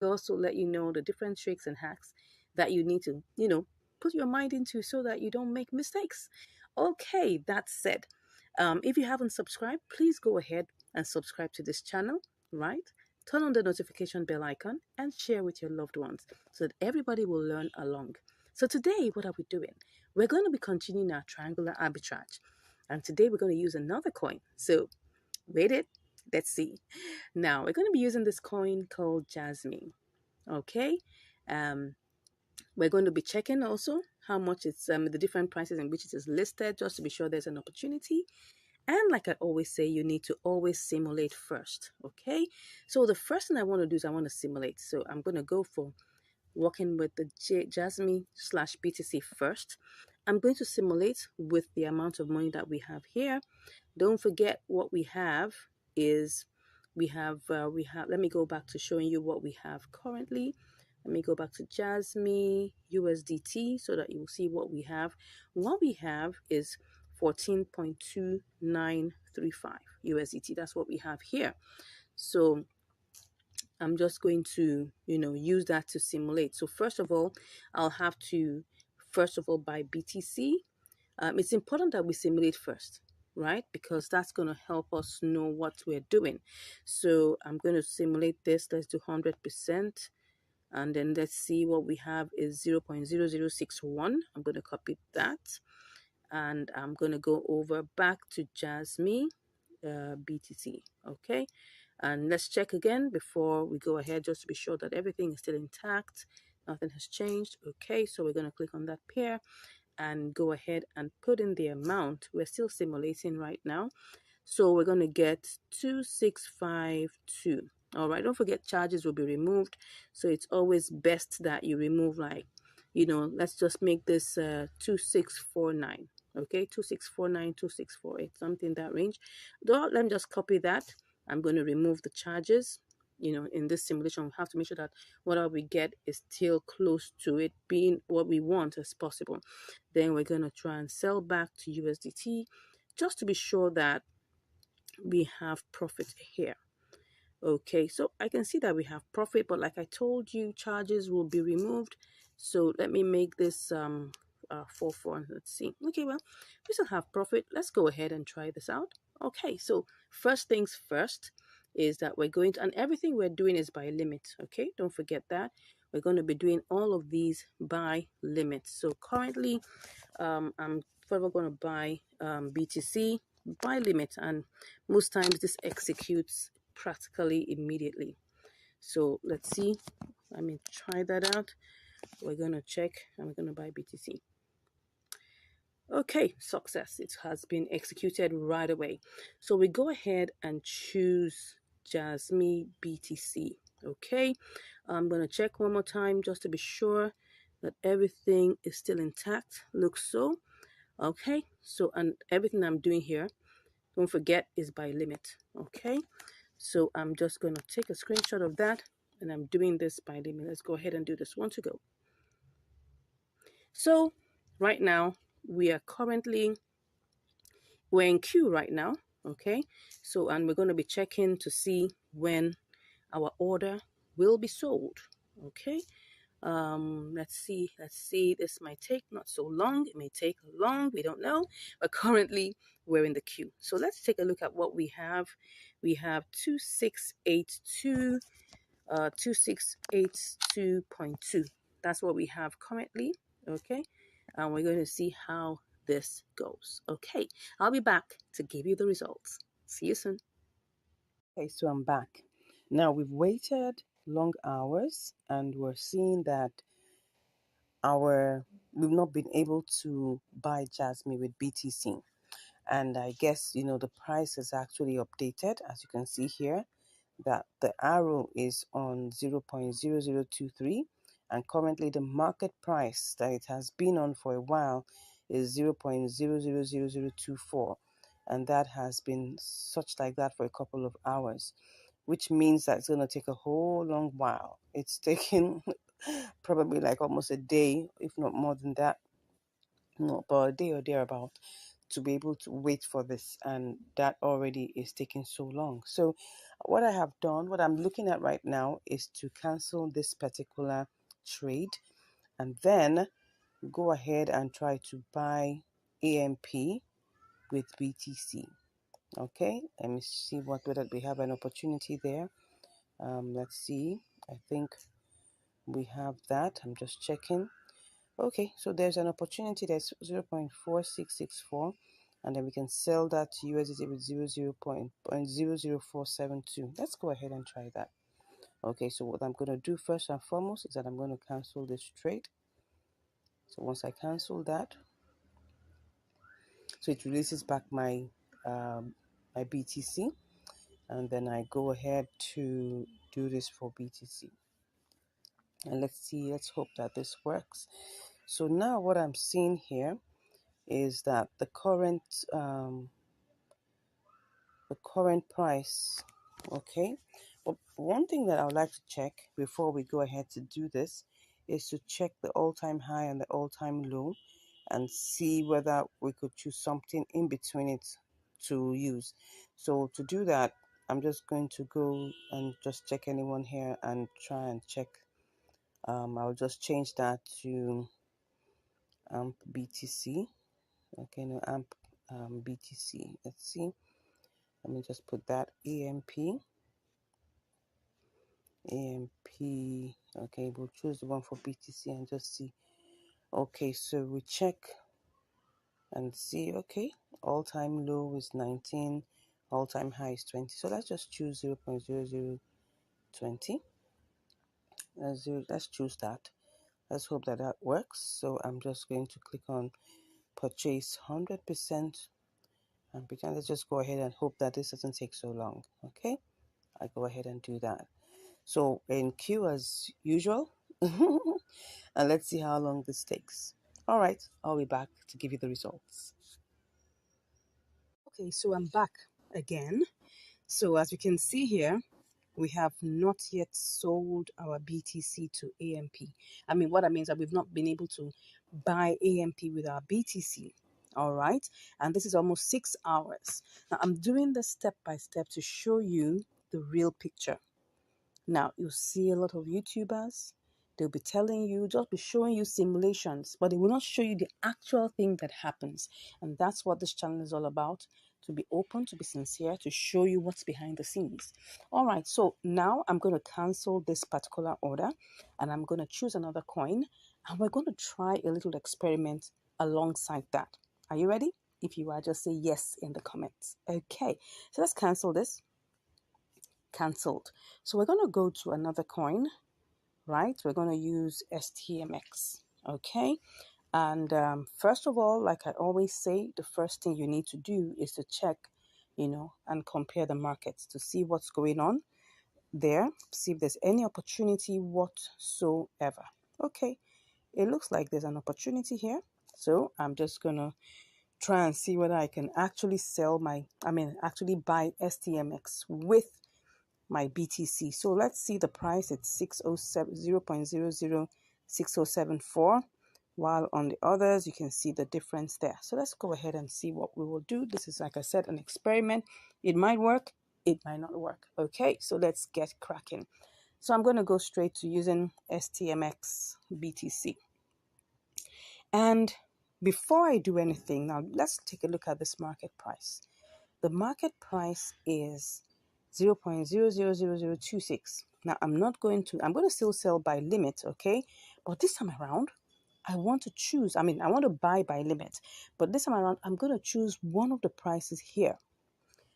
also let you know the different tricks and hacks that you need to, put your mind into so that you don't make mistakes. Okay, that said, if you haven't subscribed, please go ahead and subscribe to this channel, right? Turn on the notification bell icon and share with your loved ones so that everybody will learn along. So today, what are we doing? We're going to be continuing our triangular arbitrage. And today we're going to use another coin. So wait it. Let's see. Now we're going to be using this coin called Jasmine. Okay. Um, we're going to be checking also how much it's the different prices in which it is listed, just to be sure there's an opportunity. And like I always say, you need to always simulate first. Okay. So the first thing I want to do is I want to simulate. So I'm going to go for working with the Jasmine/BTC first. I'm going to simulate with the amount of money that we have here. Don't forget what we have is we have let me go back to showing you what we have currently. Let me go back to Jasmine USDT so that you will see what we have. What we have is 14.2935 USDT. That's what we have here. So I'm just going to, use that to simulate. So first of all, I'll have to, buy BTC. It's important that we simulate first, right? Because that's going to help us know what we're doing. So I'm going to simulate this. Let's do 100%. And then let's see what we have is 0.0061. I'm going to copy that. And I'm going to go over back to Jasmine BTC. Okay. And let's check again before we go ahead, just to be sure that everything is still intact. Nothing has changed. Okay. So we're going to click on that pair and go ahead and put in the amount. We're still simulating right now. So we're going to get 2652. All right. Don't forget charges will be removed. So it's always best that you remove, like, let's just make this 2649. Okay. 2649, 2648, something in that range. Let me just copy that. I'm going to remove the charges. In this simulation, we have to make sure that whatever we get is still close to it being what we want as possible. Then we're going to try and sell back to USDT just to be sure that we have profit here. Okay, so I can see that we have profit, but like I told you, charges will be removed. So let me make this 4. Let's see. Okay, well, we still have profit. Let's go ahead and try this out. Okay, so first things first is that we're going to, and everything we're doing is by limit. Okay, don't forget that. We're going to be doing all of these by limit. So currently, I'm further going to buy BTC by limit, and most times this executes practically immediately. So let's see. Let me try that out. We're going to check and we're going to buy BTC. Okay, success. It has been executed right away. So we go ahead and choose Jasmine BTC. Okay, I'm going to check one more time just to be sure that everything is still intact. Looks so. Okay, so and everything I'm doing here, don't forget, is by limit. Okay, so I'm just going to take a screenshot of that, and I'm doing this by limit. Let's go ahead and do this one to go. So right now we're in queue right now. Okay, so and we're going to be checking to see when our order will be sold. Okay, let's see, this might take not so long, it may take long, we don't know, but currently we're in the queue. So let's take a look at what we have. We have 2682 2682.2. That's what we have currently. Okay, and we're going to see how this goes. Okay, I'll be back to give you the results. See you soon. Okay, so I'm back. Now we've waited long hours and we're seeing that we've not been able to buy Jasmine with BTC. And I guess, the price is actually updated, as you can see here, that the arrow is on 0.0023, and currently the market price that it has been on for a while is 0.000024, and that has been such like that for a couple of hours, which means that it's going to take a whole long while. It's taking probably like almost a day, if not more than that, no, about a day or thereabout, to be able to wait for this, and that already is taking so long. So what I have done, what I'm looking at right now, is to cancel this particular trade and then go ahead and try to buy AMP with BTC. Okay, let me see whether we have an opportunity there. Let's see. I think we have that. I'm just checking. Okay, so there's an opportunity that's 0.4664, and then we can sell that to USDT with 0.00472. Let's go ahead and try that. Okay, so what I'm going to do first and foremost is that I'm going to cancel this trade. So once I cancel that, so it releases back my my BTC, and then I go ahead to do this for BTC. And let's hope that this works. So now what I'm seeing here is that the current price. Okay, but one thing that I would like to check before we go ahead to do this is to check the all-time high and the all-time low and see whether we could choose something in between it to use. So to do that, I'm just going to go and just check anyone here and try and check. I'll just change that to AMP BTC. Okay, no, AMP BTC. Let's see. Let me just put that AMP. Okay, we'll choose the one for BTC and just see. Okay, so we check and see. Okay, all-time low is 19, all-time high is 20. So let's just choose 0.0020. Let's choose that. Let's hope that that works. So I'm just going to click on purchase 100%, and pretend. Let's just go ahead and hope that this doesn't take so long. Okay, I go ahead and do that. So in queue as usual, and let's see how long this takes. All right, I'll be back to give you the results. Okay, so I'm back again. So as you can see here, we have not yet sold our BTC to AMP. I mean, what I mean is that we've not been able to buy AMP with our BTC. All right, and this is almost 6 hours. Now I'm doing this step by step to show you the real picture. Now, you see a lot of YouTubers, they'll be telling you, just be showing you simulations, but they will not show you the actual thing that happens. And that's what this channel is all about, to be open, to be sincere, to show you what's behind the scenes. All right, so now I'm going to cancel this particular order, and I'm going to choose another coin, and we're going to try a little experiment alongside that. Are you ready? If you are, just say yes in the comments. Okay, so let's cancel this. Cancelled. So we're going to go to another coin, right? We're going to use STMX. Okay, and first of all, like I always say, the first thing you need to do is to check, and compare the markets to see what's going on there, see if there's any opportunity whatsoever. Okay, it looks like there's an opportunity here, so I'm just gonna try and see whether I can actually actually buy STMX with my BTC. So let's see the price. It's 0.006074, while on the others you can see the difference there. So let's go ahead and see what we will do. This is, like I said, an experiment. It might work, it might not work. Okay, so let's get cracking. So I'm going to go straight to using STMX BTC. And before I do anything, now let's take a look at this market price. The market price is 0.000026. Now I'm going to still sell by limit, okay? But this time around, I want to choose, I want to buy by limit. But this time around, I'm going to choose one of the prices here.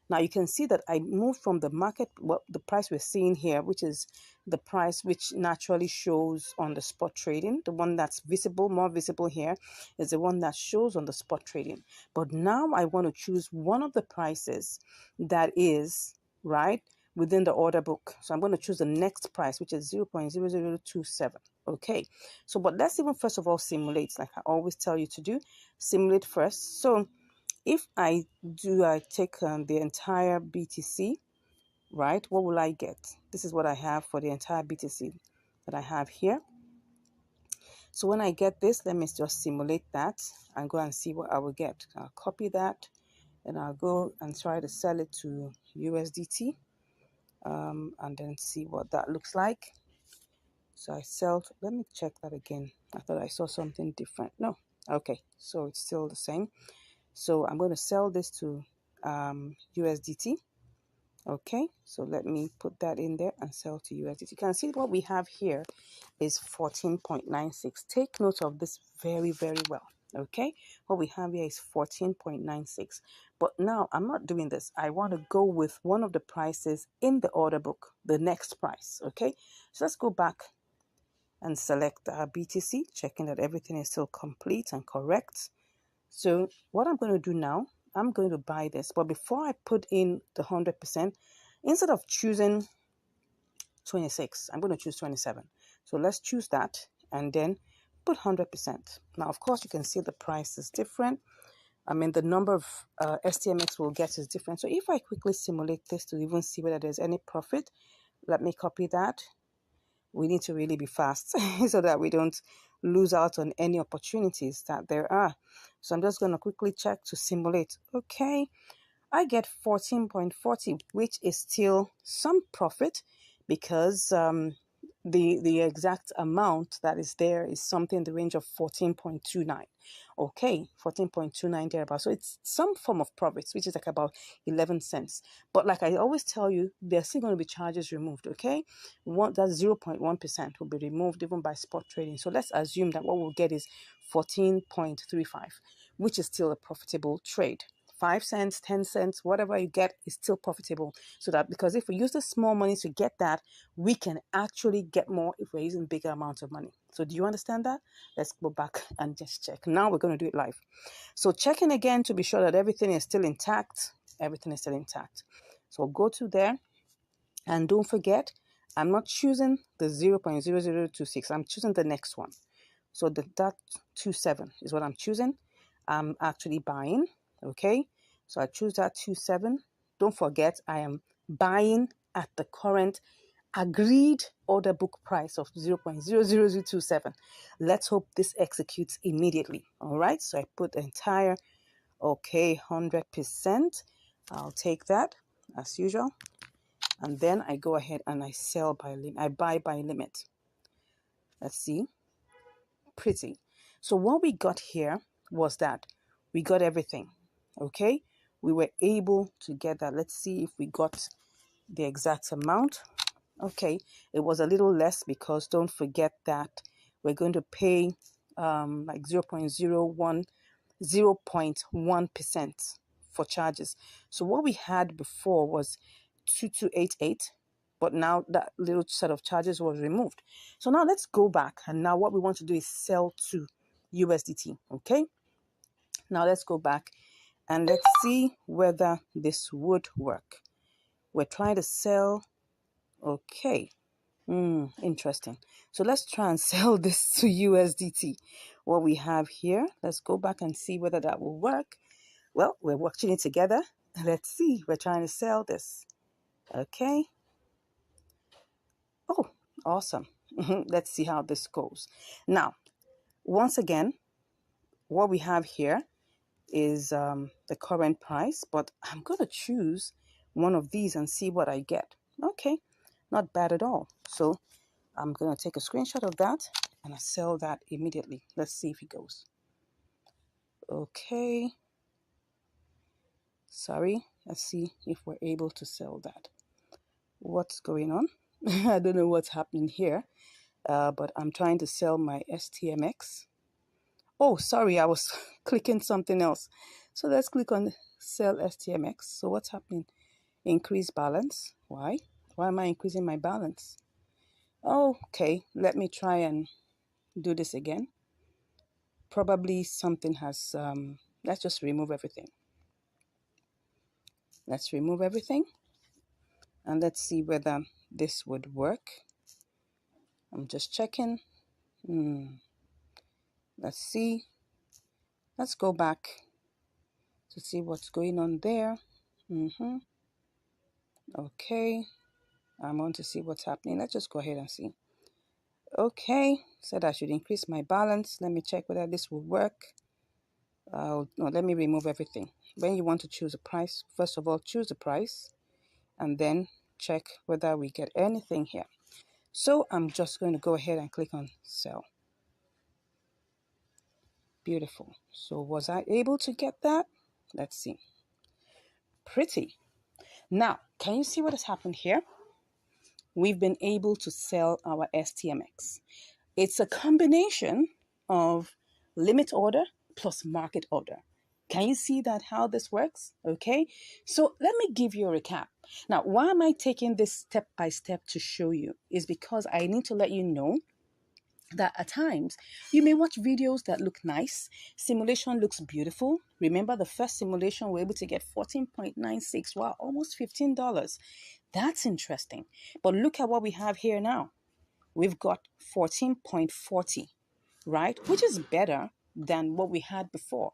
Now you can see that I moved from the market, the price we're seeing here, which is the price which naturally shows on the spot trading. The one that's visible, more visible here, is the one that shows on the spot trading. But now I want to choose one of the prices that is, right, within the order book. So I'm going to choose the next price, which is 0.0027. Okay, so but let's even first of all simulate, like I always tell you to do. Simulate first. So if I take the entire BTC, right, what will I get? This is what I have for the entire BTC that I have here. So when I get this, let me just simulate that and go and see what I will get. I'll copy that and I'll go and try to sell it to USDT, and then see what that looks like. So I sell, let me check that again. I thought I saw something different. No, okay, so it's still the same. So I'm going to sell this to USDT. Okay, so let me put that in there and sell to USDT. You can see what we have here is 14.96. Take note of this very, very well. Okay, what we have here is 14.96. But now I'm not doing this. I want to go with one of the prices in the order book, the next price. Okay, so let's go back and select our BTC, checking that everything is still complete and correct. So what I'm going to do now, I'm going to buy this. But before I put in the 100%, instead of choosing 26, I'm going to choose 27. So let's choose that and then put 100%. Now, of course, you can see the price is different. I mean, the number of STMX we'll get is different. So if I quickly simulate this to even see whether there's any profit, let me copy that. We need to really be fast so that we don't lose out on any opportunities that there are. So I'm just going to quickly check to simulate. Okay, I get 14.40, which is still some profit because the exact amount that is there is something in the range of 14.29. Okay, 14.29 thereabout. So it's some form of profits, which is like about 11 cents. But like I always tell you, there's still going to be charges removed. Okay, that's 0.1% will be removed even by spot trading. So let's assume that what we'll get is 14.35, which is still a profitable trade. 5 cents, 10 cents, whatever you get is still profitable. So that, because if we use the small money to get that, we can actually get more if we're using bigger amounts of money. So do you understand that? Let's go back and just check. Now we're going to do it live. So checking again to be sure that everything is still intact. Everything is still intact. So go to there and don't forget, I'm not choosing the 0.0026. I'm choosing the next one. So that 27 is what I'm choosing. I'm actually buying. Okay, so I choose that 27. Don't forget, I am buying at the current agreed order book price of 0.00027. Let's hope this executes immediately. All right, so I put the entire, okay, 100%. I'll take that as usual. And then I go ahead and I sell by limit. I buy by limit. Let's see. Pretty. So what we got here was that we got everything. Okay, we were able to get that. Let's see if we got the exact amount. Okay, it was a little less because don't forget that we're going to pay like 0.1% for charges. So what we had before was 2288, but now that little set of charges was removed. So now let's go back, and now what we want to do is sell to USDT. Okay, now let's go back and let's see whether this would work. We're trying to sell. Okay. Interesting. So let's try and sell this to USDT. What we have here, let's go back and see whether that will work. Well, we're watching it together. Let's see. We're trying to sell this. Okay. Oh, awesome. Let's see how this goes. Now, once again, what we have here is the current price, but I'm going to choose one of these and see what I get. Okay, not bad at all. So I'm going to take a screenshot of that and I sell that immediately. Let's see if it goes. Okay. Sorry. Let's see if we're able to sell that. What's going on? I don't know what's happening here, but I'm trying to sell my STMX. Oh, sorry, I was clicking something else. So let's click on sell STMX. So what's happening? Increase balance. Why? Why am I increasing my balance? Okay, let me try and do this again. Probably something has, let's just remove everything. Let's remove everything. And let's see whether this would work. I'm just checking. Let's see. Let's go back to see what's going on there. Okay. I want to see what's happening. Let's just go ahead and see. Okay, said I should increase my balance. Let me check whether this will work. No, let me remove everything. When you want to choose a price, first of all, choose the price and then check whether we get anything here. So I'm just going to go ahead and click on sell. Beautiful. So was I able to get that? Let's see. Pretty. Now, can you see what has happened here? We've been able to sell our STMX. It's a combination of limit order plus market order. Can you see that how this works? Okay, so let me give you a recap. Now, why am I taking this step by step to show you? Is because I need to let you know that at times you may watch videos that look nice. Simulation looks beautiful. Remember the first simulation, we're able to get 14.96. Wow, almost $15. That's interesting. But look at what we have here now. We've got 14.40, right? Which is better than what we had before.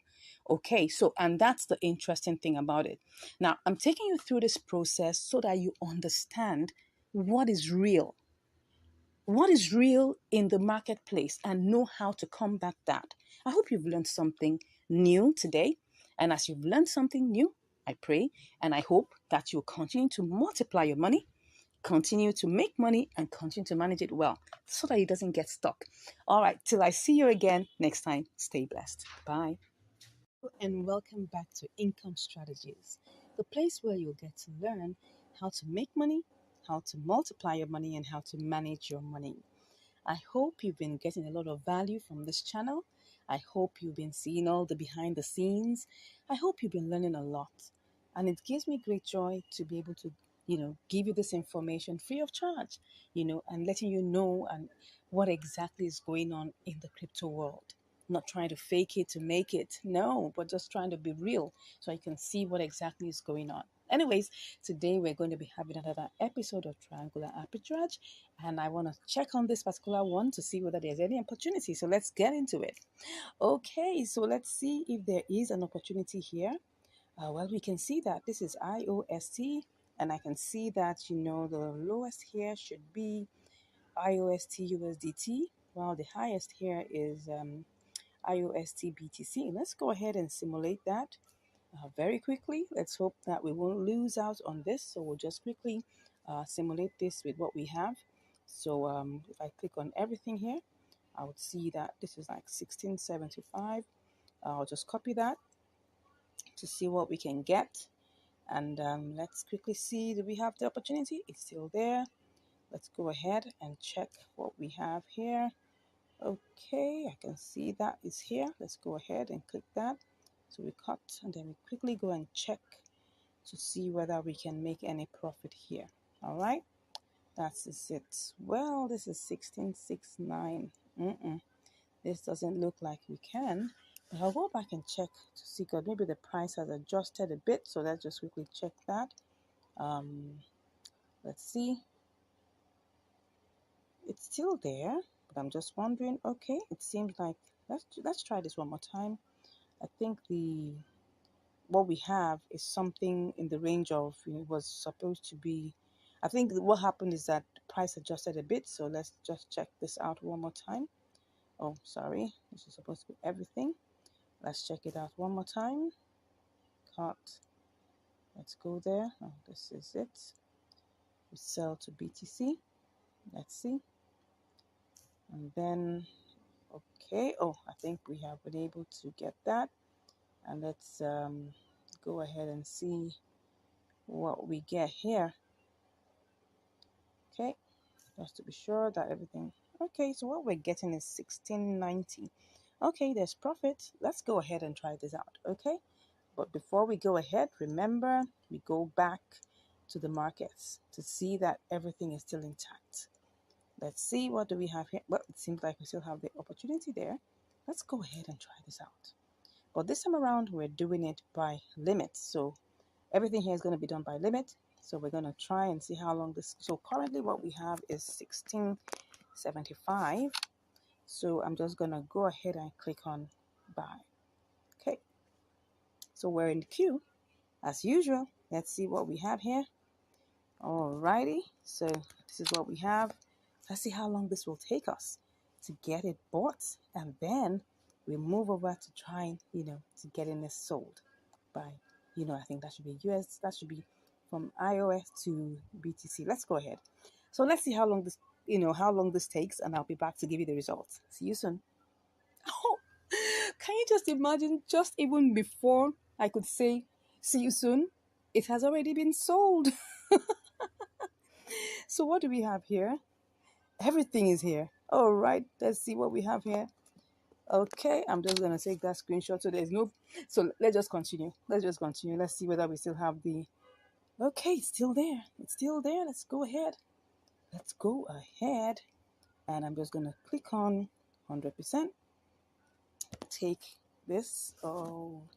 Okay, so, and that's the interesting thing about it. Now, I'm taking you through this process so that you understand what is real. What is real in the marketplace and know how to combat that. I hope you've learned something new today. And as you've learned something new, I pray and I hope that you'll continue to multiply your money, continue to make money, and continue to manage it well so that it doesn't get stuck. All right, till I see you again next time, stay blessed. Bye. And welcome back to Income Strategies, the place where you'll get to learn how to make money, how to multiply your money, and how to manage your money. I hope you've been getting a lot of value from this channel. I hope you've been seeing all the behind the scenes. I hope you've been learning a lot. And it gives me great joy to be able to, give you this information free of charge, and letting you know and what exactly is going on in the crypto world. Not trying to fake it to make it, no, but just trying to be real so you can see what exactly is going on. Anyways, today we're going to be having another episode of Triangular Arbitrage, and I want to check on this particular one to see whether there's any opportunity. So let's get into it. Okay, so let's see if there is an opportunity here. Well, we can see that this is IOST, and I can see that, the lowest here should be IOST USDT, while the highest here is IOST BTC. Let's go ahead and simulate that very quickly. Let's hope that we won't lose out on this. So we'll just quickly simulate this with what we have. So if I click on everything here, I would see that this is like 1675. I'll just copy that to see what we can get. And let's quickly see, do we have the opportunity? It's still there. Let's go ahead and check what we have here. Okay, I can see that is here. Let's go ahead and click that. So we cut and then we quickly go and check to see whether we can make any profit here. All right, that's it. Well, this is 1669. This doesn't look like we can. But I'll go back and check to see, because maybe the price has adjusted a bit. So let's just quickly check that. Let's see. It's still there, but I'm just wondering. Okay, it seems like let's try this one more time. I think what we have is something in the range of, it was supposed to be, I think what happened is that the price adjusted a bit. So let's just check this out one more time. Oh, sorry, this is supposed to be everything. Let's check it out one more time. Cut. Let's go there. Oh, this is it. We sell to BTC. Let's see. And then, okay. Oh, I think we have been able to get that. And let's go ahead and see what we get here. Okay, just to be sure that everything. Okay, so what we're getting is 1690. Okay, there's profit. Let's go ahead and try this out. Okay, but before we go ahead, remember, we go back to the markets to see that everything is still intact. Let's see, what do we have here? Well, it seems like we still have the opportunity there. Let's go ahead and try this out. But this time around, we're doing it by limit. So everything here is going to be done by limit. So we're going to try and see how long this. So currently what we have is 1675. So I'm just going to go ahead and click on buy. Okay. So we're in the queue as usual. Let's see what we have here. Alrighty. So this is what we have. Let's see how long this will take us. to get it bought, and then we move over to trying, to getting this sold by, I think that should be US, that should be from iOS to BTC. Let's go ahead. So let's see how long this takes, and I'll be back to give you the results. See you soon. Oh, can you just imagine, just even before I could say, see you soon, it has already been sold. So what do we have here? Everything is here. All right, let's see what we have here. Okay, I'm just gonna take that screenshot. So there's no, so let's just continue. Let's see whether we still have the, okay, it's still there. It's still there. Let's go ahead. And I'm just gonna click on 100%. Take this. Oh,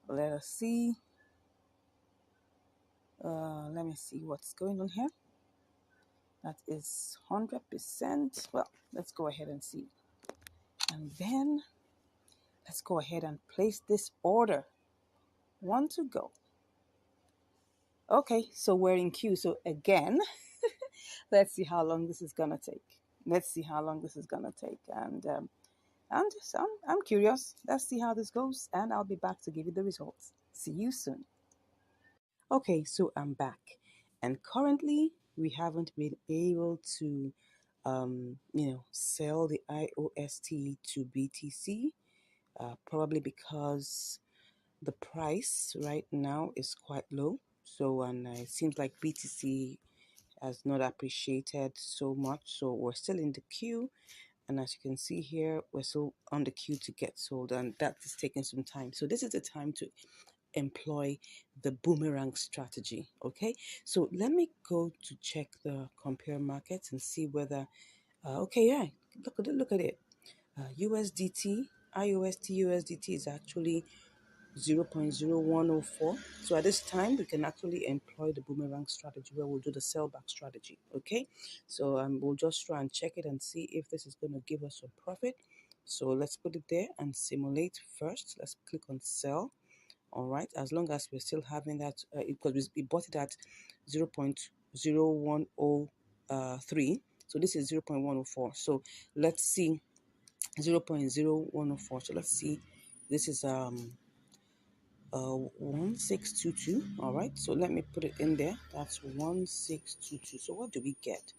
let us see. Let me see what's going on here. That is 100%. Well, let's go ahead and see. And then let's go ahead and place this order. One to go. Okay, so we're in queue. So again, let's see how long this is gonna take. And I'm curious. Let's see how this goes, and I'll be back to give you the results. See you soon. Okay, so I'm back, and currently we haven't been able to, sell the IOST to BTC, probably because the price right now is quite low. So, and it seems like BTC has not appreciated so much. So we're still in the queue. And as you can see here, we're still on the queue to get sold, and that is taking some time. So this is the time to employ the boomerang strategy. Okay, so let me go to check the compare markets and see whether okay, yeah, look at it. USDT, IOST USDT is actually 0.0104. So at this time, we can actually employ the boomerang strategy where we'll do the sellback strategy. Okay, so we'll just try and check it and see if this is going to give us a profit. So let's put it there and simulate first. Let's click on sell. All right, as long as we're still having that, because we bought it at 0.0103. So this is 0.104. So let's see 0.0104. So let's see, this is 1622. All right, so let me put it in there. That's 1622. So what do we get?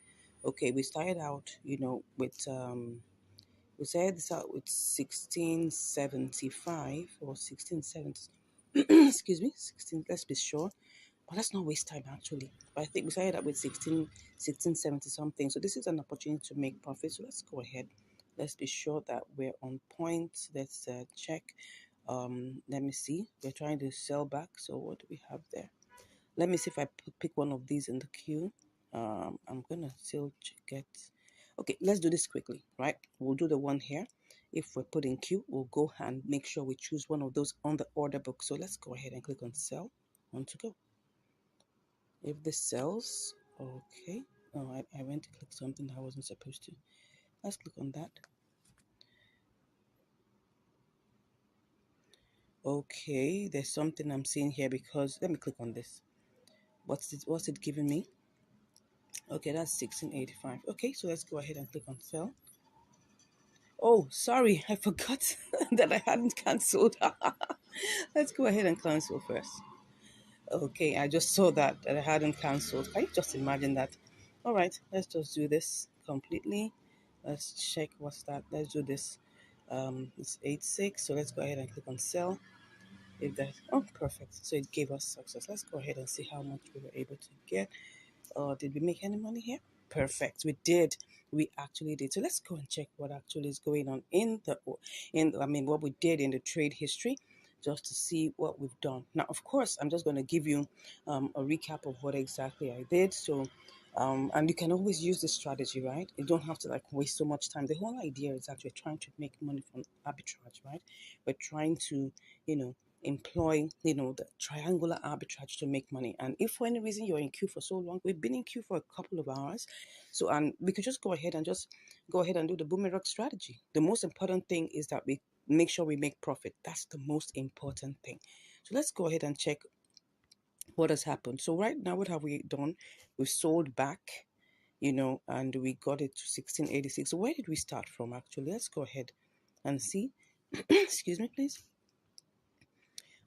Okay, we started out, with we started this out with 1675 or 1670. Excuse me, 16. Let's be sure. But let's not waste time actually. But I think we started out with 1670 something. So this is an opportunity to make profit. So let's go ahead. Let's be sure that we're on point. Let's check. Let me see. We're trying to sell back. So what do we have there? Let me see if I pick one of these in the queue. I'm gonna still get. Okay, let's do this quickly, right? We'll do the one here. If we're put in queue, we'll go and make sure we choose one of those on the order book. So let's go ahead and click on sell. One to go. If this sells, okay. Oh, I went to click something I wasn't supposed to. Let's click on that. Okay, there's something I'm seeing here because let me click on this. What's it giving me? Okay, that's 1685. Okay, so let's go ahead and click on sell. Oh, sorry, I forgot that I hadn't cancelled. Let's go ahead and cancel first. Okay, I just saw that I hadn't cancelled. Can you just imagine that? All right, let's just do this completely. Let's check what's that. Let's do this. It's 86. So let's go ahead and click on sell. If that, oh, perfect. So it gave us success. Let's go ahead and see how much we were able to get. Did we make any money here? Perfect. We did. We actually did. So let's go and check what actually is going on what we did in the trade history, just to see what we've done. Now, of course, I'm just going to give you a recap of what exactly I did. So, and you can always use this strategy, right? You don't have to like waste so much time. The whole idea is that we're trying to make money from arbitrage, right? We're trying to, employ, the triangular arbitrage to make money. And if for any reason you're in queue for so long, we've been in queue for a couple of hours. So, and we could just go ahead and do the boomerang strategy. The most important thing is that we make sure we make profit. That's the most important thing. So let's go ahead and check what has happened. So right now, what have we done? We've sold back. and we got it to 1686. Where did we start from actually? Let's go ahead and see. Excuse me, please.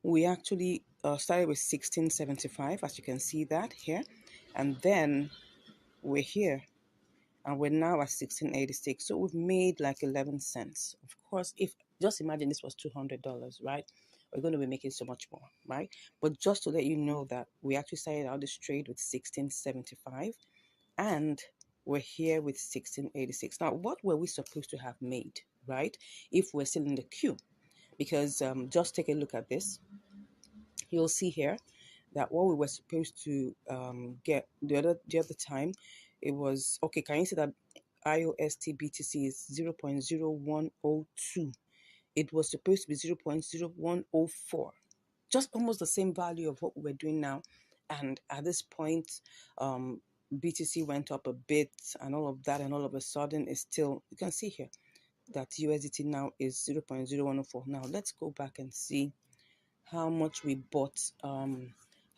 We actually started with 1675, as you can see that here, and then we're here and we're now at 1686. So we've made like 11 cents. Of course, if just imagine this was $200, right? We're going to be making so much more, right? But just to let you know that we actually started out this trade with 1675 and we're here with 1686. Now, what were we supposed to have made, right? If we're still in the queue? Because just take a look at this. You'll see here that what we were supposed to get the other time, it was okay. Can you see that IOST BTC is 0.0102? It was supposed to be 0.0104, just almost the same value of what we're doing now. And at this point, BTC went up a bit and all of that, and all of a sudden it's still, you can see here that USDT now is 0.0104. Now let's go back and see how much we bought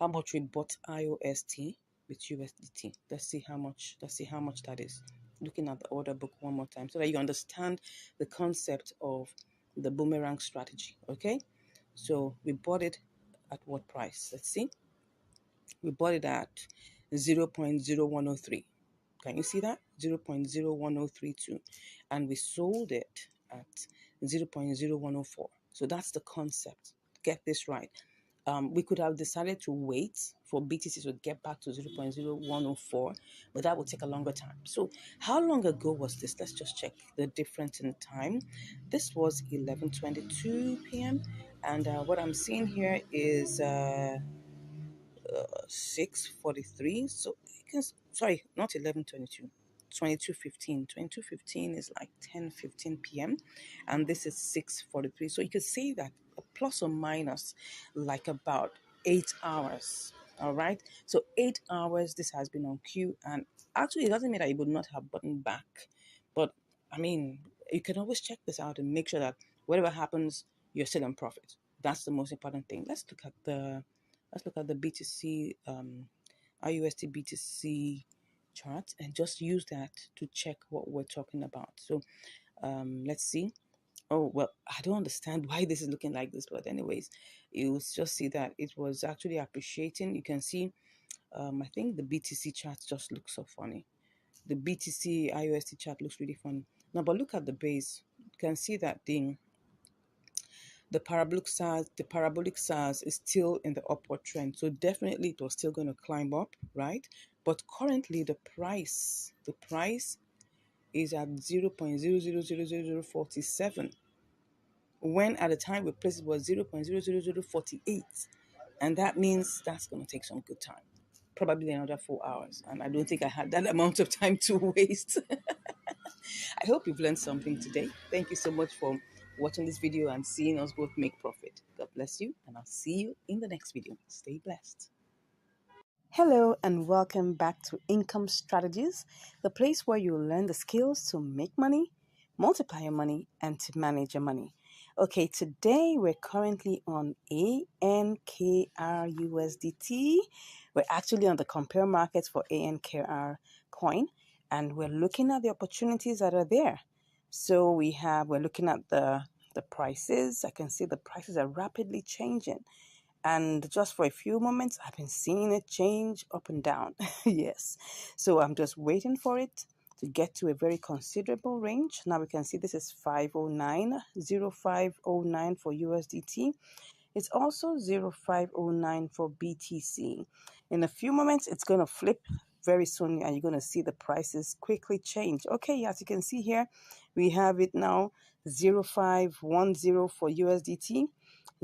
IOST with USDT. Let's see how much that is. Looking at the order book one more time so that you understand the concept of the boomerang strategy. Okay, so we bought it at what price? Let's see. We bought it at 0.0103. Can you see that? 0.01032. And we sold it at 0.0104. So that's the concept. Get this right. We could have decided to wait for BTC to get back to 0.0104, but that would take a longer time. So how long ago was this? Let's just check the difference in time. This was 11:22 p.m. And what I'm seeing here is 6:43. So you can, sorry, not 11:22. 22:15 is like 10:15 p.m. and this is 6:43. So you could say that plus or minus like about 8 hours. All right, so 8 hours this has been on queue, and actually it doesn't mean that it would not have button back, but I mean, you can always check this out and make sure that whatever happens, you're still in profit. That's the most important thing. Let's look at the BTC IUSD BTC chart and just use that to check what we're talking about. So let's see. Oh, well, I don't understand why this is looking like this, but anyways, you'll just see that it was actually appreciating. You can see, I think the BTC chart just looks so funny. The BTC IUSD chart looks really funny. Now, but look at the base. You can see that the parabolic SARS is still in the upward trend. So definitely it was still going to climb up, right? But currently the price is at 0.000047, when at the time we placed it was 0.00048. And that means that's going to take some good time, probably another 4 hours. And I don't think I had that amount of time to waste. I hope you've learned something today. Thank you so much for watching this video and seeing us both make profit. God bless you, and I'll see you in the next video. Stay blessed. Hello and welcome back to Income Strategies, the place where you learn the skills to make money, multiply your money, and to manage your money. Okay, today we're currently on ANKRUSDT. We're actually on the compare markets for ANKR coin, and we're looking at the opportunities that are there. So we're looking at the prices. I can see the prices are rapidly changing. And just for a few moments, I've been seeing it change up and down. Yes. So I'm just waiting for it to get to a very considerable range. Now we can see this is 0509 for USDT. It's also 0509 for BTC. In a few moments, it's going to flip very soon, and you're going to see the prices quickly change. Okay, as you can see here, we have it now 0510 for USDT,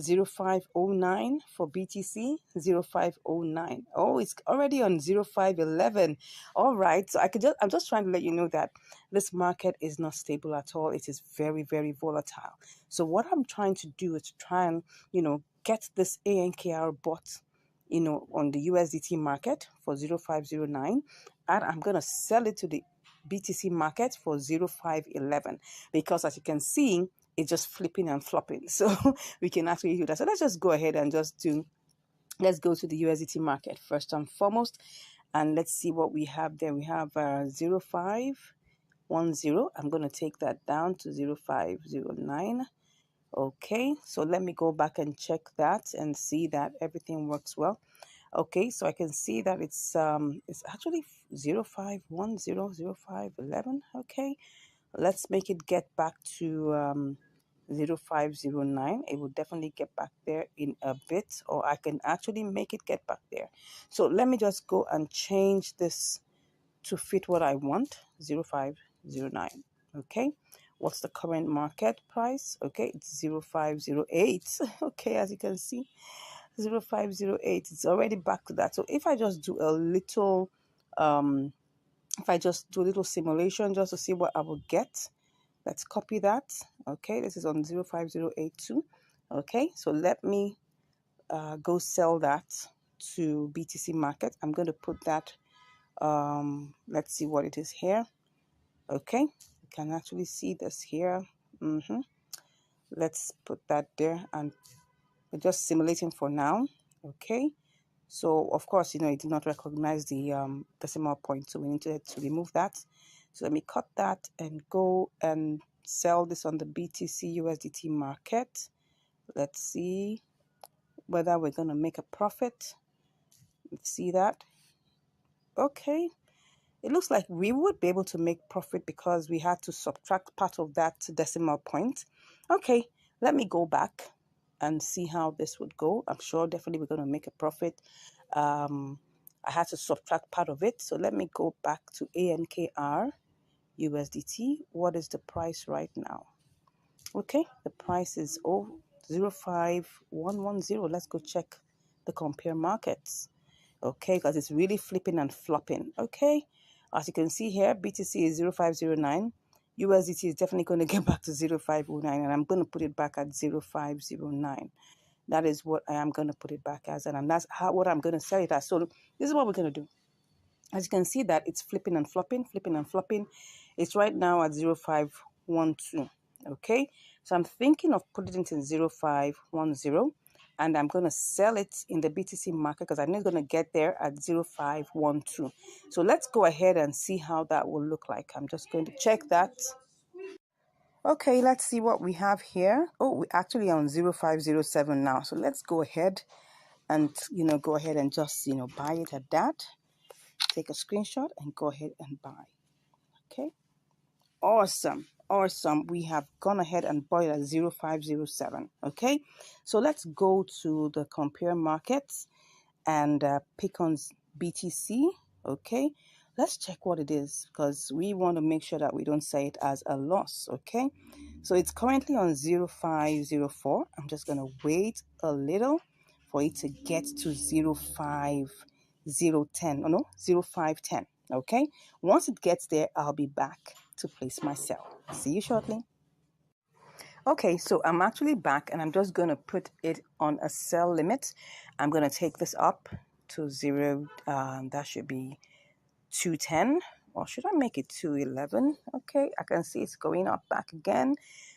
0509 for BTC, 0509. Oh, it's already on 0511. All right, so I'm just trying to let you know that this market is not stable at all. It is very, very volatile. So what I'm trying to do is to try and, get this ANKR bot, on the USDT market for 0509, and I'm going to sell it to the BTC market for 0511, because as you can see, it's just flipping and flopping. So we can actually do that. So let's just go ahead and let's go to the USDT market first and foremost. And let's see what we have there. We have 0510. I'm going to take that down to 0509. Okay, so let me go back and check that and see that everything works well. Okay, so I can see that it's actually 0510, 0511. Okay, let's make it get back to 0509. It will definitely get back there in a bit, or I can actually make it get back there. So let me just go and change this to fit what I want. 0509. Okay, what's the current market price? Okay, it's 0508. Okay, as you can see, 0508. It's already back to that. So if I just do a little simulation just to see what I will get, let's copy that. Okay, this is on 05082. Okay, so let me go sell that to BTC market. I'm going to put that, let's see what it is here. Okay, you can actually see this here. Let's put that there, and we're just simulating for now. Okay, so of course, it did not recognize the decimal point, so we need to remove that. So let me cut that and go and sell this on the BTC USDT market. Let's see whether we're going to make a profit. Let's see that. Okay, it looks like we would be able to make profit because we had to subtract part of that decimal point. Okay, let me go back and see how this would go. I'm sure definitely we're going to make a profit. I had to subtract part of it. So let me go back to ANKR USDT. What is the price right now? Okay, the price is 05110. Let's go check the compare markets. Okay, because it's really flipping and flopping. Okay, as you can see here, BTC is 0509. USDT is definitely going to get back to 0509, and I'm going to put it back at 0509. That is what I am going to put it back as, and that's what I'm going to sell it as. So this is what we're going to do. As you can see that it's flipping and flopping, flipping and flopping. It's right now at 0512. Okay, so I'm thinking of putting it in 0510, and I'm going to sell it in the BTC market because I'm not going to get there at 0512. So let's go ahead and see how that will look like. I'm just going to check that. Okay, let's see what we have here. Oh, we're actually on 0507 now. So let's go ahead and, go ahead and just, buy it at that. Take a screenshot and go ahead and buy. Okay, awesome. We have gone ahead and bought it at 0507. Okay, so let's go to the compare markets and pick on BTC. Okay, let's check what it is because we want to make sure that we don't say it as a loss. Okay, so it's currently on 0504. I'm just going to wait a little for it to get to 05010. Oh no, 0510. Okay, once it gets there, I'll be back to place my sell. See you shortly. Okay, so I'm actually back and I'm just going to put it on a sell limit. I'm going to take this up to 0. That should be 210, or should I make it 211? Okay, I can see it's going up back again.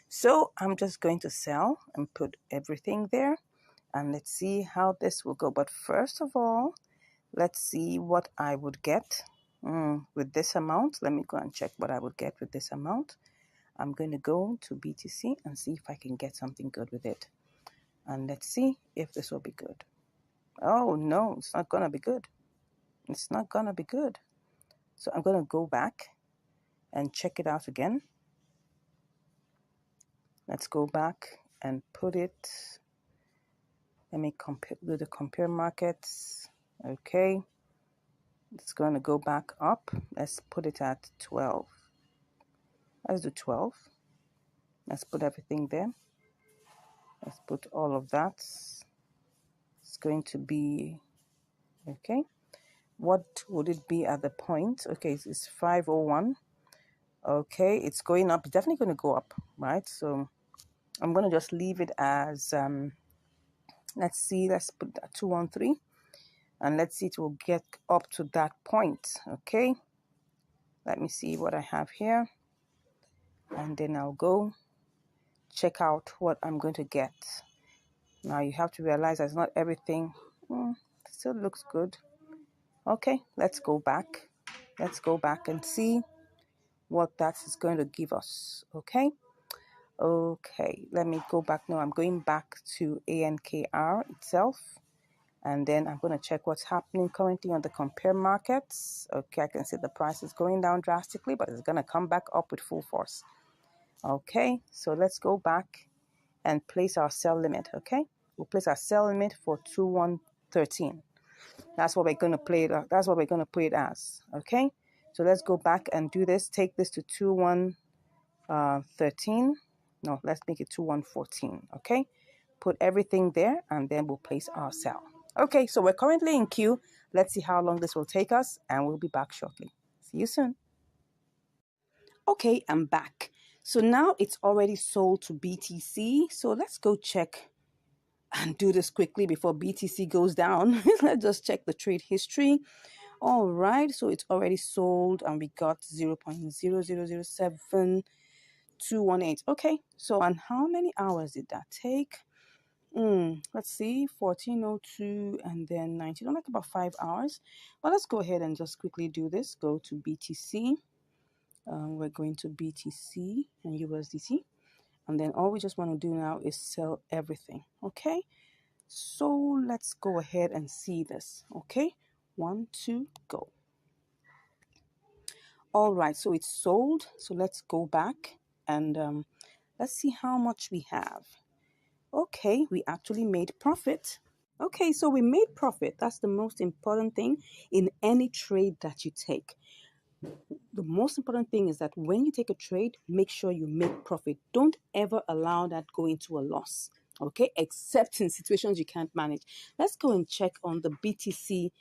So I'm just going to sell and put everything there. And let's see how this will go. But first of all, let's see what I would get with this amount. Let me go and check what I would get with this amount. I'm going to go to BTC and see if I can get something good with it. And let's see if this will be good. Oh, no, it's not going to be good. It's not going to be good. So I'm going to go back and check it out again. Let's go back and put it. Let me do the compare markets. Okay. It's going to go back up. Let's put it at 12. Let's do 12. Let's put everything there. Let's put all of that. It's going to be, okay. What would it be at the point? Okay, it's 501. Okay, it's going up. It's definitely going to go up, right? So I'm going to just leave it as, let's see, let's put that 213. And let's see, it will get up to that point, okay? Let me see what I have here. And then I'll go check out what I'm going to get. Now you have to realize that's not everything. Still looks good. Okay, let's go back. Let's go back and see what that is going to give us. Okay. Okay, let me go back now. I'm going back to ANKR itself, and then I'm going to check what's happening currently on the compare markets. Okay, I can see the price is going down drastically, but it's going to come back up with full force. Okay, so let's go back and place our sell limit. Okay, we'll place our sell limit for 2113. That's what we're going to play it. That's what we're going to put it as. Okay, so let's go back and do this. Take this to 2113. No, let's make it 2114. Okay, put everything there, and then we'll place our sell. Okay, so we're currently in queue. Let's see how long this will take us, and we'll be back shortly. See you soon. Okay, I'm back. So now it's already sold to BTC. So let's go check and do this quickly before BTC goes down. Let's just check the trade history. All right, so it's already sold and we got 0.0007218. Okay, so and how many hours did that take? Let's see, 1402 and then 19, like about 5 hours. But let's go ahead and just quickly do this. Go to BTC. We're going to BTC and USDT. And then all we just want to do now is sell everything. Okay, so let's go ahead and see this. Okay, 1, 2, go. All right, so it's sold. So let's go back and let's see how much we have. Okay, we actually made profit. Okay, so we made profit. That's the most important thing in any trade that you take. The most important thing is that when you take a trade, make sure you make profit. Don't ever allow that go into a loss. Okay, except in situations you can't manage. Let's go and check on the BTC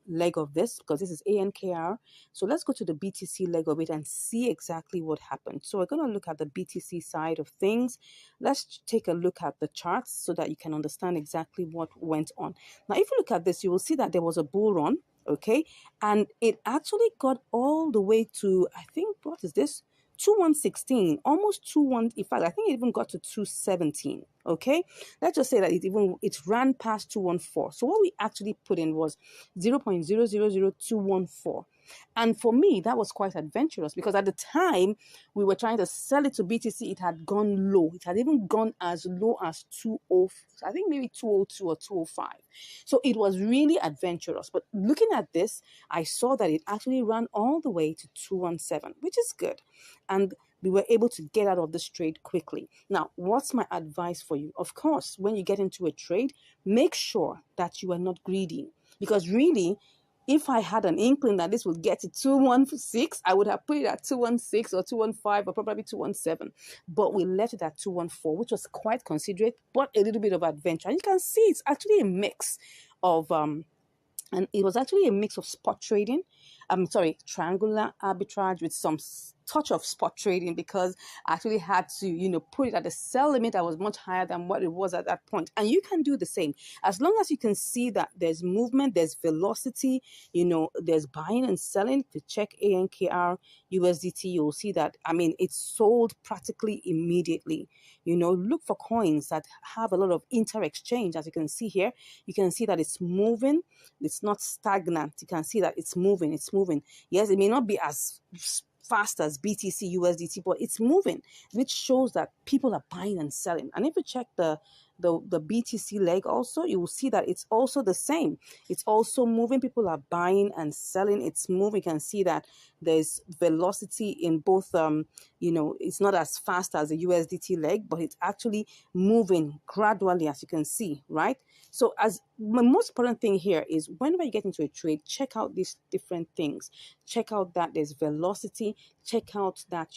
leg of this, because this is ANKR. So let's go to the BTC leg of it and see exactly what happened. So we're going to look at the BTC side of things. Let's take a look at the charts so that you can understand exactly what went on. Now, if you look at this, you will see that there was a bull run. Okay, and it actually got all the way to, I think, what is this, 2116, almost 21. In fact, I think it even got to 217. Okay, let's just say that it ran past 214. So what we actually put in was 0.000214. And for me, that was quite adventurous because at the time we were trying to sell it to BTC, it had gone low. It had even gone as low as 20, I think maybe 202 or 205. So it was really adventurous. But looking at this, I saw that it actually ran all the way to 217, which is good. And we were able to get out of this trade quickly. Now, what's my advice for you? Of course, when you get into a trade, make sure that you are not greedy. Because really, if I had an inkling that this would get to 216, I would have put it at 216 or 215 or probably 217. But we left it at 214, which was quite considerate, but a little bit of adventure. And you can see it's actually a mix of and it was actually a mix of spot trading. Triangular arbitrage with some touch of spot trading, because I actually had to, put it at a sell limit that was much higher than what it was at that point. And you can do the same. As long as you can see that there's movement, there's velocity, there's buying and selling. If you check ANKR, USDT, you'll see that, it's sold practically immediately. Look for coins that have a lot of inter-exchange. As you can see here, you can see that it's moving. It's not stagnant. You can see that it's moving. It's moving. Yes, it may not be as fast as BTC, USDT, but it's moving, which shows that people are buying and selling. And if you check the BTC leg also, you will see that it's also the same. It's also moving. People are buying and selling. It's moving. You can see that there's velocity in both. It's not as fast as the USDT leg, but it's actually moving gradually, as you can see, right? So as the most important thing here is whenever you get into a trade, check out these different things. Check out that there's velocity. Check out that,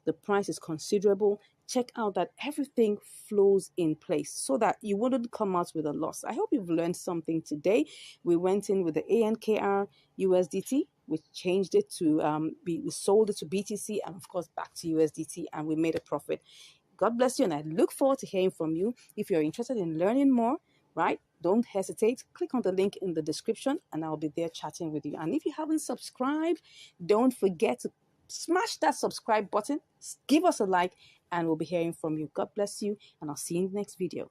the price is considerable. Check out that everything flows in place so that you wouldn't come out with a loss. I hope you've learned something today. We went in with the ANKR USDT. We changed it to, we sold it to BTC and of course back to USDT, and we made a profit. God bless you, and I look forward to hearing from you. If you're interested in learning more, right, don't hesitate. Click on the link in the description and I'll be there chatting with you. And if you haven't subscribed, don't forget to smash that subscribe button, give us a like, and we'll be hearing from you. God bless you, and I'll see you in the next video.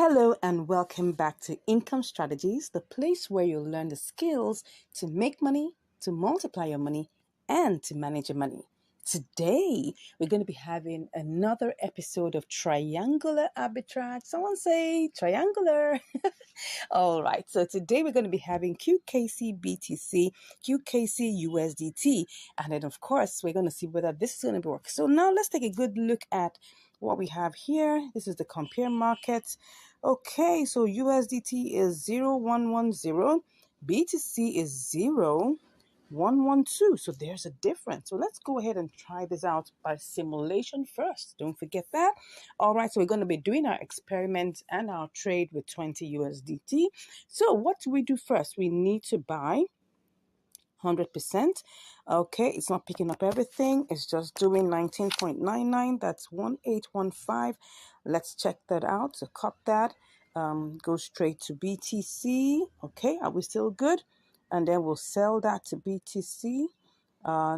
Hello and welcome back to Income Strategies, the place where you'll learn the skills to make money, to multiply your money, and to manage your money. Today, we're going to be having another episode of Triangular Arbitrage. Someone say triangular. All right, so today we're going to be having QKC BTC, QKC USDT, and then of course we're going to see whether this is going to work. So now let's take a good look at what we have here. This is the compare market. Okay, so USDT is 0110, BTC is 0112. So there's a difference. So let's go ahead and try this out by simulation first. Don't forget that. All right, so we're going to be doing our experiment and our trade with 20 USDT. So what do we do first? We need to buy 100%. Okay, it's not picking up everything. It's just doing 19.99. That's 1815. Let's check that out. So cut that. Go straight to BTC. Okay, are we still good? And then we'll sell that to BTC.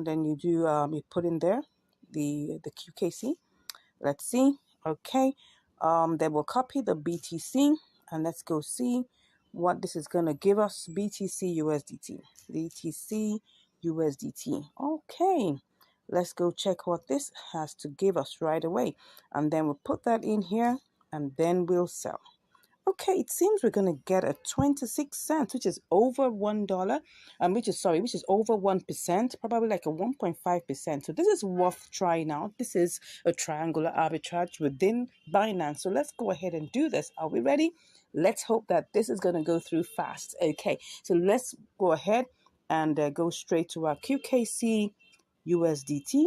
Then you do you put in there the QKC. Let's see. Okay. Then we'll copy the BTC and let's go see what this is going to give us. BTC USDT. BTC USDT. Okay. Let's go check what this has to give us right away. And then we'll put that in here and then we'll sell. Okay, it seems we're going to get a 26 cents, which is over $1, which is over 1%, probably like a 1.5%. So this is worth trying out. This is a triangular arbitrage within Binance. So let's go ahead and do this. Are we ready? Let's hope that this is going to go through fast. Okay, so let's go ahead and go straight to our QKC USDT.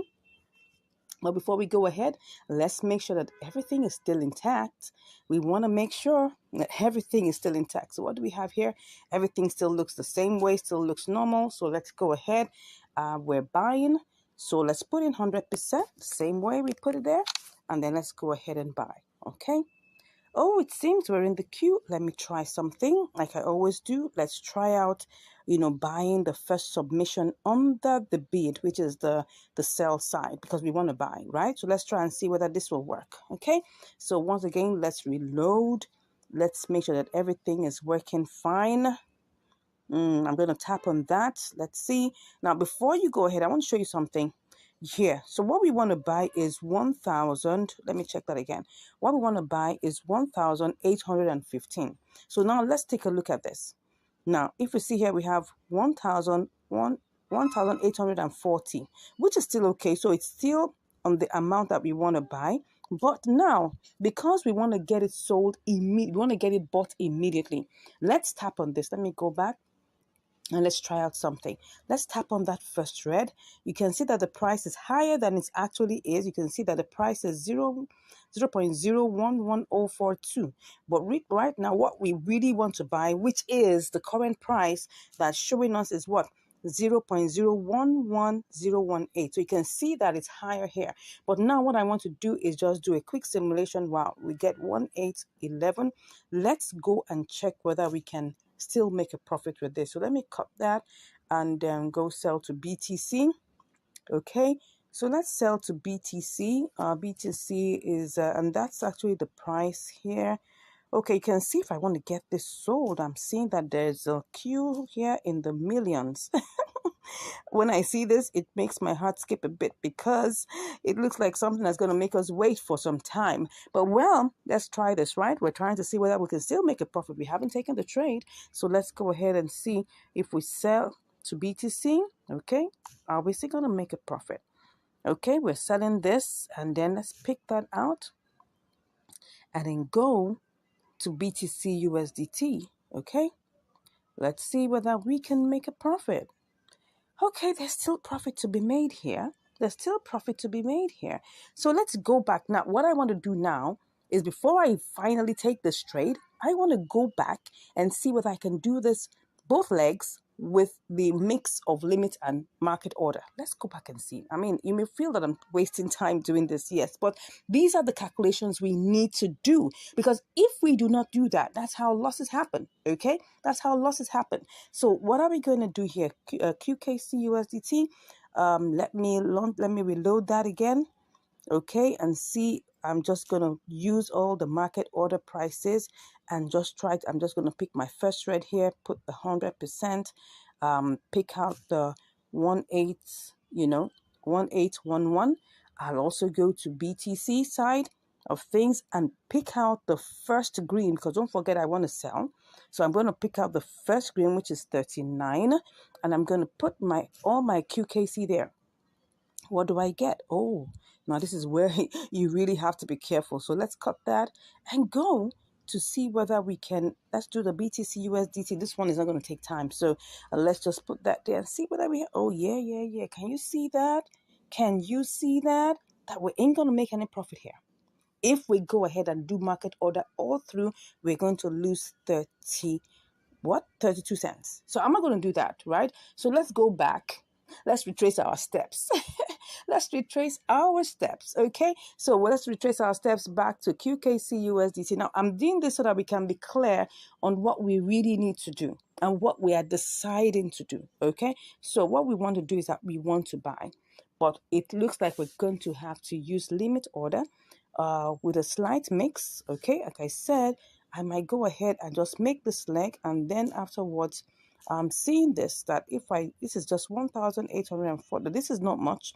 But before we go ahead, let's make sure that everything is still intact. We want to make sure that everything is still intact. So what do we have here? Everything still looks the same way, still looks normal. So let's go ahead. We're buying. So let's put in 100%, same way we put it there. And then let's go ahead and buy. Okay. Oh, it seems we're in the queue. Let me try something like I always do. Let's try out, buying the first submission under the bid, which is the sell side, because we want to buy, right? So let's try and see whether this will work. Okay. So once again, let's reload. Let's make sure that everything is working fine. I'm going to tap on that. Let's see. Now, before you go ahead, I want to show you something here. So what we want to buy is 1,000. Let me check that again. What we want to buy is 1,815. So now let's take a look at this. Now, if we see here, we have 1,840, which is still okay. So it's still on the amount that we want to buy. But now, because we want to get it sold immediately, we want to get it bought immediately. Let's tap on this. Let me go back. And let's try out something. Let's tap on that first red. You can see that the price is higher than it actually is. You can see that the price is 0.011042. But right now, what we really want to buy, which is the current price that's showing us, is what? 0.011018. So you can see that it's higher here. But now what I want to do is just do a quick simulation. Wow, we get 1811. Let's go and check whether we can still make a profit with this. So let me cut that and go sell to BTC. Okay, so let's sell to BTC. BTC is and that's actually the price here. Okay, you can see if I want to get this sold, I'm seeing that there's a queue here in the millions. When I see this, it makes my heart skip a bit because it looks like something that's going to make us wait for some time. But well, let's try this, right? We're trying to see whether we can still make a profit. We haven't taken the trade. So let's go ahead and see if we sell to BTC. Okay, are we still going to make a profit? Okay, we're selling this and then let's pick that out and then go to BTC USDT. Okay, let's see whether we can make a profit. Okay, there's still profit to be made here. There's still profit to be made here. So let's go back. Now, what I want to do now is before I finally take this trade, I want to go back and see whether I can do this both legs with the mix of limit and market order. Let's go back and see. I mean, you may feel that I'm wasting time doing this, yes, but these are the calculations we need to do, because if we do not do that, that's how losses happen, okay? That's how losses happen. So what are we going to do here? QKC USDT. Let me reload that again, okay, and see I'm just going to use all the market order prices and just try to, I'm just going to pick my first red here, put the 100%, pick out the 18, 1811. I'll also go to BTC side of things and pick out the first green, because don't forget I want to sell. So I'm going to pick out the first green, which is 39, and I'm going to put all my QKC there. What do I get? Oh, now this is where you really have to be careful. So let's cut that and go to see whether we can. Let's do the BTC USDT. This one is not going to take time. So let's just put that there and see whether we. Oh, yeah. Can you see that? Can you see that? That we ain't going to make any profit here. If we go ahead and do market order all through, we're going to lose 32 cents. So I'm not going to do that, right? So let's go back. Let's retrace our steps. Let's retrace our steps, okay? So let's retrace our steps back to QKC USDT. Now, I'm doing this so that we can be clear on what we really need to do and what we are deciding to do, okay? So what we want to do is that we want to buy, but it looks like we're going to have to use limit order with a slight mix, okay? Like I said, I might go ahead and just make this leg, and then afterwards, I'm seeing this, that if this is just 1,840, this is not much.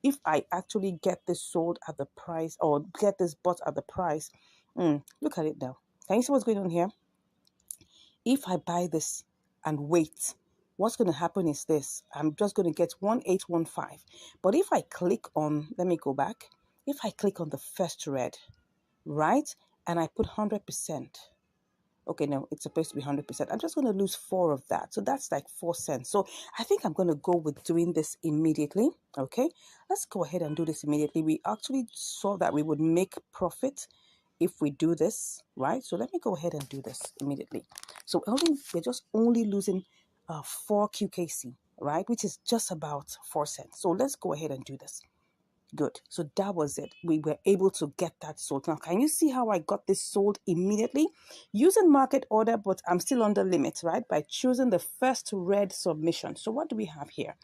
If I actually get this sold at the price, or get this bought at the price, look at it now. Can you see what's going on here? If I buy this and wait, what's going to happen is this. I'm just going to get 1,815. But if I click on, let me go back. If I click on the first red, right, and I put 100%, okay, no, it's supposed to be 100%. I'm just going to lose 4 of that. So that's like 4 cents. So I think I'm going to go with doing this immediately. Okay, let's go ahead and do this immediately. We actually saw that we would make profit if we do this, right? So let me go ahead and do this immediately. So we're just only losing 4 QKC, right? Which is just about 4 cents. So let's go ahead and do this. Good. So that was it. We were able to get that sold. Now, can you see how I got this sold immediately? Using market order, but I'm still under limit, right? By choosing the first red submission. So what do we have here?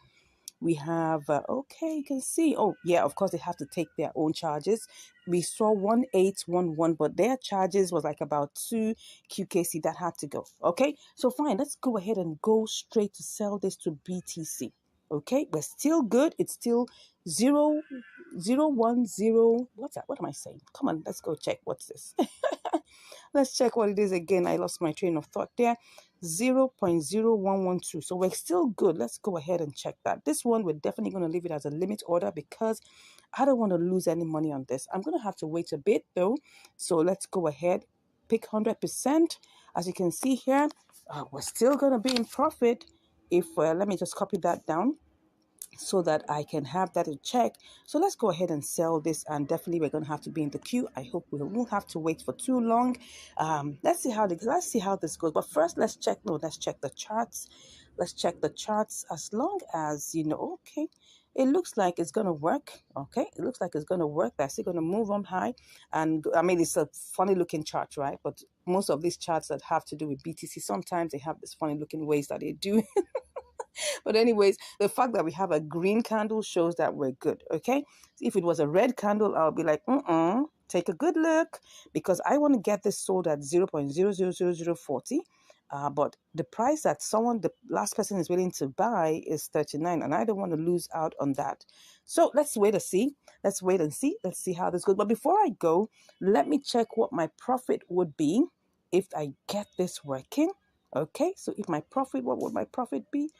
We have, okay, you can see, oh, yeah, of course, they have to take their own charges. We saw 1,811, but their charges was like about 2 QKC that had to go. Okay, so fine, let's go ahead and go straight to sell this to BTC. Okay, we're still good. It's still 0, 0, 1, 0. What's that? What am I saying? Come on, let's go check. What's this? Let's check what it is again. I lost my train of thought there. 0.0112. So we're still good. Let's go ahead and check that. This one, we're definitely going to leave it as a limit order because I don't want to lose any money on this. I'm going to have to wait a bit though. So let's go ahead, pick 100%. As you can see here, we're still going to be in profit. If let me just copy that down so that I can have that in check. So let's go ahead and sell this, and definitely we're going to have to be in the queue. I hope we won't have to wait for too long. Let's see how this goes. But first, let's check the charts. Let's check the charts. As long as okay, it looks like it's going to work. Okay, it looks like it's going to work. They're still going to move on high, and I mean it's a funny looking chart, right? But most of these charts that have to do with BTC, sometimes they have this funny looking ways that they do. But anyways, the fact that we have a green candle shows that we're good, okay? If it was a red candle, I'll be like, take a good look, because I want to get this sold at 0.000040. But the price that the last person is willing to buy is 39, and I don't want to lose out on that. So let's wait and see. Let's wait and see. Let's see how this goes. But before I go, let me check what my profit would be if I get this working. Okay, so if my profit, what would my profit be?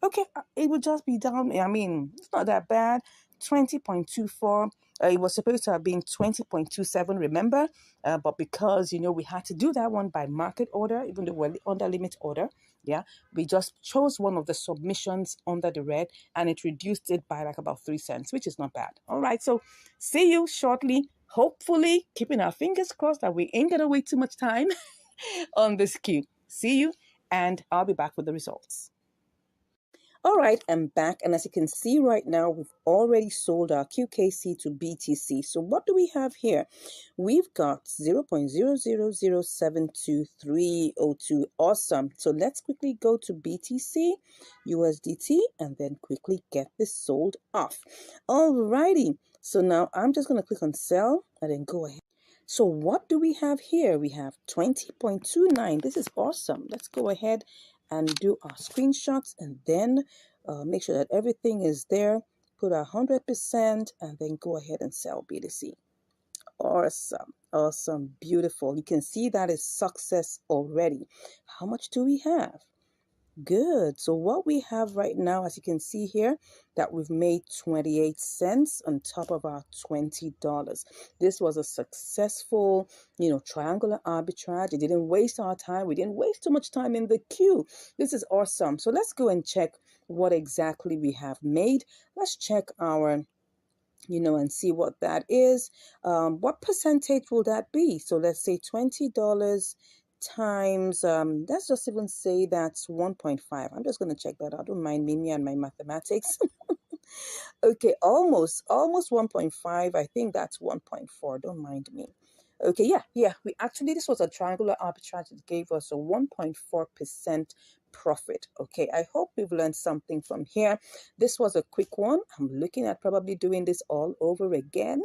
Okay, it would just be down. I mean, it's not that bad. 20.24. It was supposed to have been 20.27, remember? But because, we had to do that one by market order, even though we're under limit order, yeah, we just chose one of the submissions under the red, and it reduced it by like about 3 cents, which is not bad. All right, so see you shortly. Hopefully, keeping our fingers crossed that we ain't going to wait too much time on this queue. See you, and I'll be back with the results. All right, I'm back, and as you can see right now, we've already sold our QKC to BTC. So what do we have here? We've got 0.000723302. Awesome. So let's quickly go to BTC, USDT, and then quickly get this sold off. All righty. So now I'm just going to click on sell and then go ahead. So what do we have here? We have 20.29. This is awesome. Let's go ahead and do our screenshots and then make sure that everything is there. Put 100% and then go ahead and sell BTC. Awesome. Awesome. Beautiful. You can see that is success already. How much do we have? Good. So what we have right now, as you can see here, that we've made 28 cents on top of our $20. This was a successful, triangular arbitrage. It didn't waste our time. We didn't waste too much time in the queue. This is awesome. So let's go and check what exactly we have made. Let's check our and see what that is. What percentage will that be? So let's say $20 times, let's just even say that's 1.5. I'm just going to check that out. Don't mind me and my mathematics. Okay, almost 1.5. I think that's 1.4. Don't mind me. Okay, yeah. This was a triangular arbitrage. It gave us a 1.4% profit. Okay, I hope we've learned something from here. This was a quick one. I'm looking at probably doing this all over again.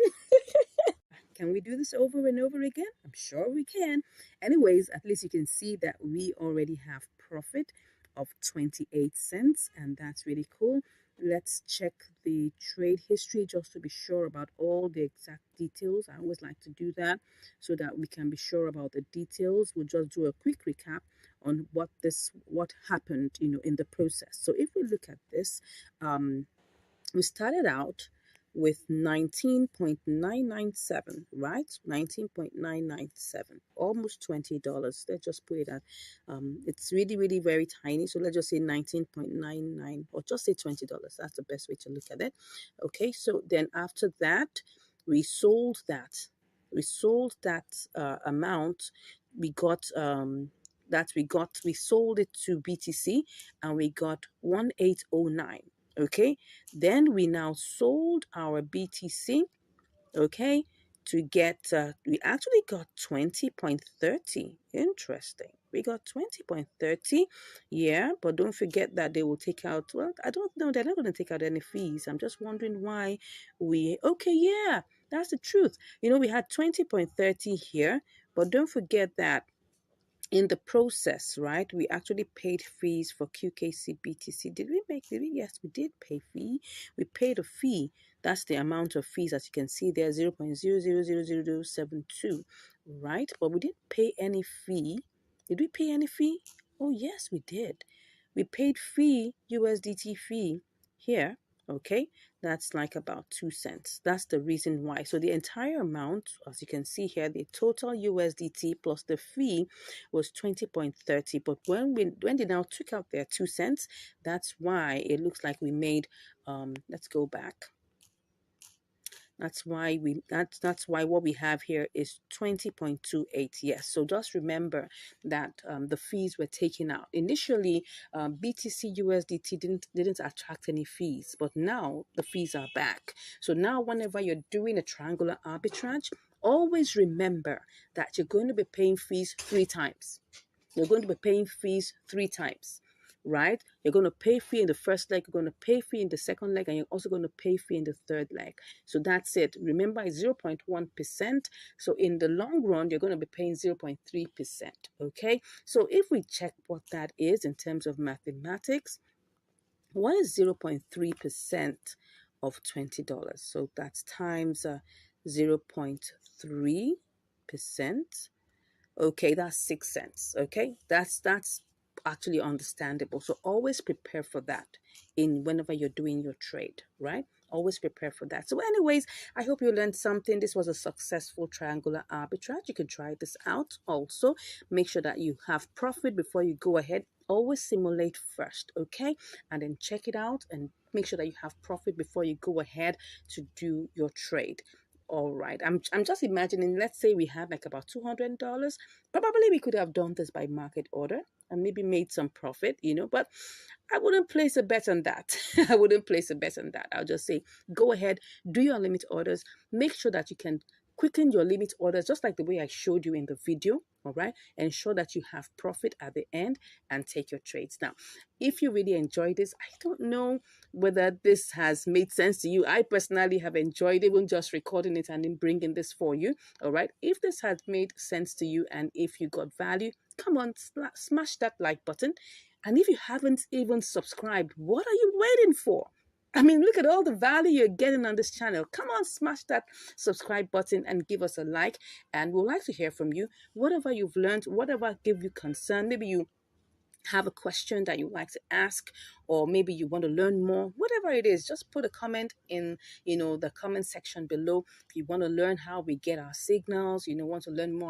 Can we do this over and over again? I'm sure we can. Anyways, at least you can see that we already have profit of 28 cents, and that's really cool. Let's check the trade history just to be sure about all the exact details. I always like to do that so that we can be sure about the details. We'll just do a quick recap on what happened, in the process. So if we look at this, we started out with 19.997, right? 19.997, almost $20. Let's just put it at, it's really, really very tiny. So let's just say 19.99 or just say $20. That's the best way to look at it. Okay, so then after that, we sold that. We sold that amount. We got, we sold it to BTC and we got 1809. Okay, then we now sold our BTC, okay, to get, we actually got 20.30. Interesting. We got 20.30. Yeah, but don't forget that they will take out, well, I don't know, they're not going to take out any fees. I'm just wondering why okay, yeah, that's the truth. We had 20.30 here, but don't forget that in the process, right, we actually paid fees for QKC BTC. Did we? Yes, we did pay fee. We paid a fee. That's the amount of fees, as you can see there, 0.000072, right? But we didn't pay any fee. Did we pay any fee? Oh, yes, we did. We paid fee, USDT fee here, okay? That's like about 2 cents. That's the reason why. So the entire amount, as you can see here, the total USDT plus the fee was 20.30. But when they now took out their 2 cents, that's why it looks like we made, let's go back. That's why what we have here is 20.28. Yes. So just remember that the fees were taken out. Initially, BTC USDT didn't attract any fees, but now the fees are back. So now whenever you're doing a triangular arbitrage, always remember that you're going to be paying fees 3 times. You're going to be paying fees 3 times. Right? You're going to pay fee in the first leg, you're going to pay fee in the second leg, and you're also going to pay fee in the third leg. So that's it. Remember, it's 0.1%. So in the long run, you're going to be paying 0.3%. Okay? So if we check what that is in terms of mathematics, what is 0.3% of $20? So that's times 0.3%. Okay, that's 6 cents. Okay, that's actually understandable. So always prepare for that whenever you're doing your trade, right? Always prepare for that. So anyways, I hope you learned something. This was a successful triangular arbitrage. You can try this out also. Make sure that you have profit before you go ahead. Always simulate first, okay? And then check it out and make sure that you have profit before you go ahead to do your trade. All right, I'm just imagining, let's say we had like about $200. Probably we could have done this by market order and maybe made some profit, but I wouldn't place a bet on that. I wouldn't place a bet on that. I'll just say, go ahead, do your limit orders. Make sure that you can quicken your limit orders, just like the way I showed you in the video. All right, ensure that you have profit at the end and take your trades. Now, if you really enjoy this, I don't know whether this has made sense to you. I personally have enjoyed even just recording it and then bringing this for you. All right, if this has made sense to you and if you got value, come on, smash that like button. And if you haven't even subscribed, what are you waiting for? I mean, look at all the value you're getting on this channel. Come on, smash that subscribe button and give us a like. And we'd like to hear from you. Whatever you've learned, whatever give you concern, maybe you have a question that you'd like to ask, or maybe you want to learn more, whatever it is, just put a comment in the comment section below. If you want to learn how we get our signals, want to learn more